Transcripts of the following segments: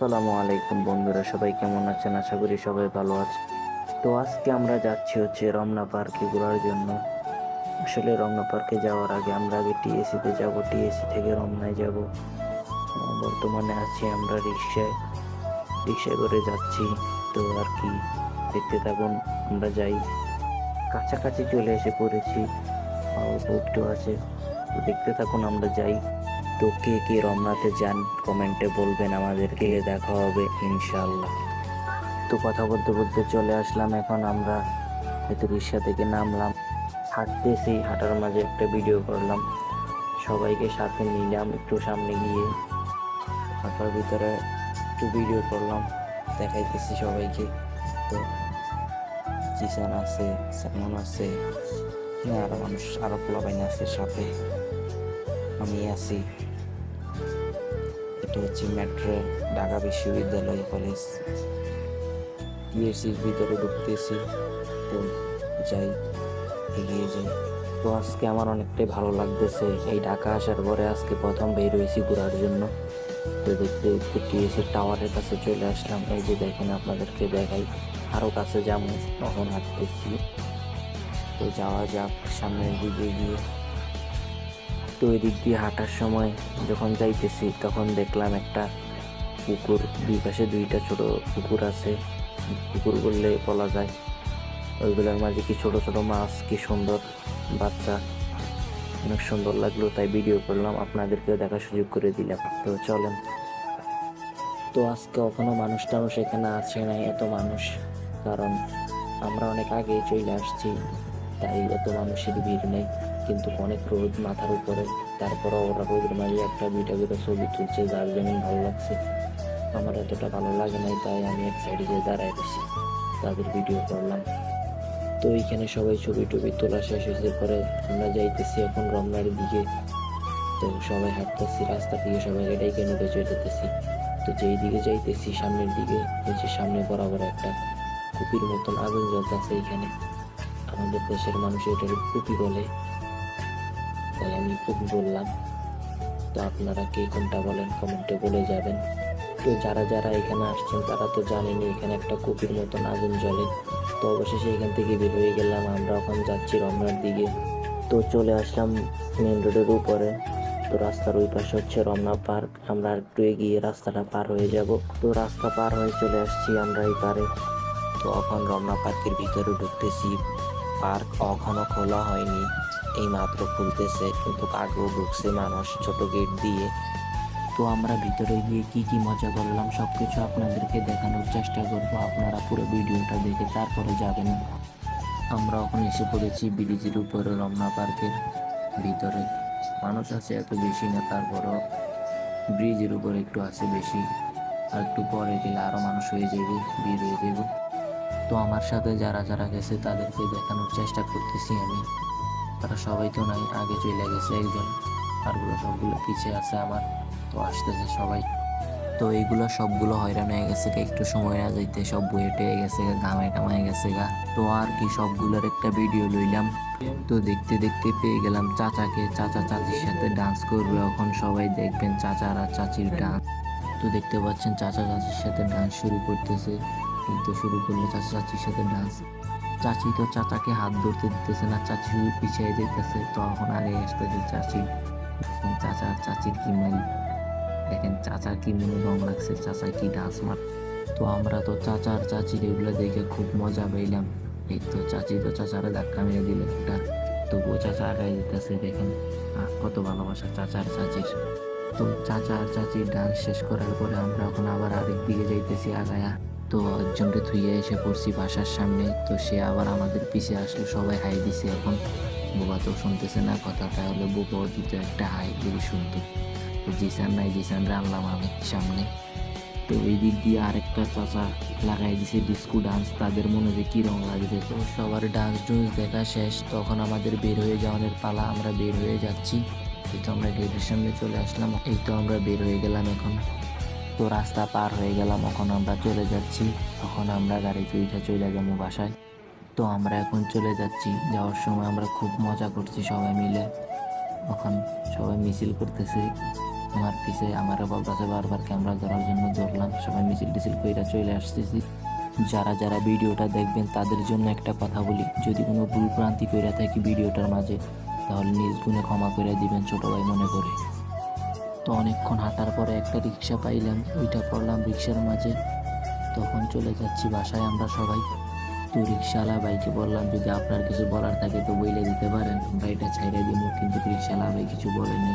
আসসালামু আলাইকুম বন্ধুরা, সবাই কেমন আছেন? আশা করি সবাই ভালো আছে। তো আজকে আমরা যাচ্ছি রমনা পার্কে ঘোরার জন্য। আসলে রমনা পার্কে যাওয়ার আগে আমরা আগে টিএসসিতে যাব, টিএসসি থেকে রমনায় যাব। বর্তমানে আছি আমরা রিক্সায় করে যাচ্ছি। তো আর কি, দেখতে থাকুন, আমরা যাই। কাছাকাছি চলে এসে পড়েছি, অল্প একটু আছে, তো দেখতে থাকুন, আমরা যাই। তো কে কে রমনাতে যান কমেন্টে বলবেন আমাদেরকে, দেখা হবে ইনশাল্লাহ। তো কথা বলতে বলতে চলে আসলাম, এখন আমরা হয়তো রিক্সা থেকে নামলাম, হাঁটতেছি, হাঁটার মাঝে একটা ভিডিও করলাম, সবাইকে সাথে নিলাম, একটু সামনে গিয়ে হাঁটার ভিতরে একটু ভিডিও করলাম, দেখাইতেছি সবাইকে। তো জিসান আছে, সালমান আছে, আরো মানুষ, আরো পোলাপাইন আছে সাথে, আমি আছি। এটা হচ্ছে মেট্রো, ঢাকা বিশ্ববিদ্যালয় কলেজ। টিএসসির ভিতরে ঢুকতেছি, তো যাই, এগিয়ে যাই। তো আজকে আমার অনেকটাই ভালো লাগতেছে, এই ঢাকা আসার পরে আজকে প্রথম বের হয়েছি ঘোরার জন্য। তো দেখতে দেখতে টিএসসির টাওয়ারের কাছে চলে আসলাম, এই যে দেখেন, আপনাদেরকে দেখাই, আরও কাছে যাবো, তখন হাঁটতেছি। তো যাওয়া যাক সামনের দিকে গিয়ে। তো ওই দিক দিয়ে হাঁটার সময় যখন যাইতেছি তখন দেখলাম একটা পুকুর, দুই পাশে দুইটা ছোট পুকুর আছে, পুকুর বললে বলা যায়। ওইগুলোর মাঝে কি ছোট ছোট মাছ, কি সুন্দর বাচ্চা, অনেক সুন্দর লাগলো, তাই ভিডিও করলাম, আপনাদেরকেও দেখার সুযোগ করে দিলাম। তো চলেন। তো আজকে এখনো মানুষ টানুষ এখানে আছে নাই, এত মানুষ, কারণ আমরা অনেক আগেই চলে আসছি, তাই এত মানুষের ভিড় নেই। কিন্তু অনেক রোদ মাথার উপরে, তারপরে ওরা রোদের মাঝে একটা দুইটা করে ছবি তুলছে, যার যেমন ভালো লাগছে। আমার এতটা ভালো লাগে নাই, তাই আমি এক সাইডে গিয়ে দাঁড়ায় গেছি, তাদের ভিডিও করলাম। তো এইখানে সবাই ছবি টবি তোলা শেষ হয়েছে পরে আমরা যাইতেছি এখন রমনার দিকে। তো সবাই হাঁটতেছি রাস্তা দিয়ে, সবাই এটাই কেন চলে যেতেছি। তো যেই দিকে যাইতেছি সামনের দিকে, ওই যে সামনে বরাবর একটা কুপির মতন আগুন জ্বলতেছে, এখানে আমাদের দেশের মানুষ এটার কুপি বলে, তাই আমি কুপি বললাম। তো আপনারা কে কোনটা বলেন কমেন্টে বলে যাবেন। তো যারা যারা এখানে আসছেন তারা তো জানেনই এখানে একটা কুপির মতন আগুন জ্বলে। তো অবশেষে এখান থেকে বের হয়ে গেলাম, আমরা এখন যাচ্ছি রমনার দিকে। তো চলে আসলাম মেন রোডের উপরে। তো রাস্তার ওই পাশে হচ্ছে রমনা পার্ক, আমরা একটু এগিয়ে রাস্তাটা পার হয়ে যাব। তো রাস্তা পার হয়ে চলে আসছি আমরা এই পারে। তো এখন রমনা পার্কের ভিতরে ঢুকতেছি। পার্ক এখনো খোলা হয়নি, এই মাত্র খুলতেছে, কিন্তু আগেও ঢুকছে মানুষ ছোট গেট দিয়ে। তো আমরা ভিতরে গিয়ে কি কি মজা করলাম সবকিছু আপনাদেরকে দেখানোর চেষ্টা করব, আপনারা পুরো ভিডিওটা দেখে তারপরে যাবেন। আমরা এখন এসে পড়েছি ব্রিজের উপরে রমনা পার্কের ভিতরে। মানুষ আছে এত বেশি না, তারপরও ব্রিজের উপরে একটু আছে বেশি, আর একটু পরে গেলে আরো মানুষ হয়ে যাবে, ভিড় হয়ে যাবে। তো আমার সাথে যারা যারা গেছে তাদেরকে দেখানোর চেষ্টা করতেছি আমি। তারা সবাই তো নাই, আগে চলে গেছে একজন, আরগুলো সবগুলো পিছিয়ে আছে আমার। তো আসতেছে সবাই। তো এইগুলো সবগুলো হয়রান হয়ে গেছে গা, একটু সময় না যাইতে সব বইয়ে টেয়ে গেছে গা, ঘামায় টামায় গেছে গা। তো আর কি, সবগুলোর একটা ভিডিও লইলাম। তো দেখতে দেখতে পেয়ে গেলাম চাচাকে, চাচা চাচির সাথে ডান্স করবে, এখন সবাই দেখবেন চাচার আর চাচির ডান্স। তো দেখতে পাচ্ছেন চাচা চাচির সাথে ডান্স শুরু করতেছে, এই তো শুরু করলো চাচা চাচির সাথে ডান্স। চাচি তো চাচাকে হাত ধরতে দিতেছে না, চাচি শুধু পিছিয়ে যেতেছে। তো এখন আগে আসতেছে চাচি, চাচা আর চাচির কি মাইল, দেখেন চাচার কি মনে রং লাগছে, চাচা কি ডান্স মার। তো আমরা তো চাচার চাচির এগুলো দেখে খুব মজা পাইলাম। এই তো চাচি তো চাচারে ধাক্কা মেরে দিল একটা, তবুও চাচা আগায় যেতেছে, দেখেন কত ভালোবাসা চাচার চাচির। তো চাচা আর চাচির ডান্স শেষ করার পরে আমরা এখন আবার আরেক দিকে যাইতেছি আগায়া। তো একজনকে থুইয়ে এসে পড়ছি বাসার সামনে, তো সে আবার আমাদের পিছে আসলো, সবাই হাই দিছে। এখন বোবা তো শুনতেছে না কথা, তাহলে বোবাও দিত একটা হাই যদি শুনতো। তো জিসান নাই, জিসানরে আনলাম আমি সামনে। তো এই দিক দিয়ে আরেকটা চাচা লাগাই দিছে ডিস্কো ডান্স, তাদের মনে যে কি রং লাগবে। তো সবার ডান্স ডুন্স দেখা শেষ, তখন আমাদের বের হয়ে যাওয়ার পালা, আমরা বের হয়ে যাচ্ছি। এই তো আমরা গেটের সামনে চলে আসলাম, এই তো আমরা বের হয়ে গেলাম এখন। তো রাস্তা পার হয়ে গেলাম, এখন আমরা চলে যাচ্ছি, এখন আমরা গাড়িতে উঠে চলে যাবো বাসায়। তো আমরা এখন চলে যাচ্ছি, যাওয়ার সময় আমরা খুব মজা করছি সবাই মিলে, এখন সবাই মিছিল করতেছি, আমার পিছে আমারও বলতেছে বারবার ক্যামেরা ধরার জন্য ধরলাম। সবাই মিছিল টিছিল কইরা চলে আসতেছি। যারা যারা ভিডিওটা দেখবেন তাদের জন্য একটা কথা বলি, যদি কোনো ভুল ভ্রান্তি কইরা থাকি ভিডিওটার মাঝে তাহলে নিজ গুণে ক্ষমা করে দিবেন ছোট ভাই মনে করে। তো অনেকক্ষণ হাঁটার পরে একটা রিক্সা পাইলাম, ওইটা পড়লাম রিক্সার মাঝে। তখন চলে যাচ্ছি বাসায় আমরা সবাই। তো রিক্সাওয়ালা ভাইকে বললাম যদি আপনার কিছু বলার থাকে তো বইলে দিতে পারেন, আমরা এটা ছাইড়া দিব। কিন্তু রিক্সাওয়ালা ভাই কিছু বলেনি,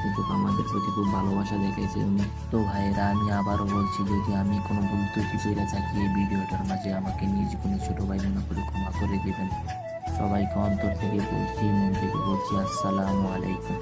কিন্তু আমাদের প্রতি খুব ভালোবাসা দেখাইছে উনি। তো ভাইয়েরা আমি আবারও বলছি, যদি আমি কোনো ভুল ত্রুটি করে থাকি এই ভিডিওটার মাঝে আমাকে নিজ কোনো ছোট ভাই মনে করে ক্ষমা করে দিবেন। সবাইকে অন্তর থেকে বলছি, মন থেকে বলছি, আসসালামু আলাইকুম।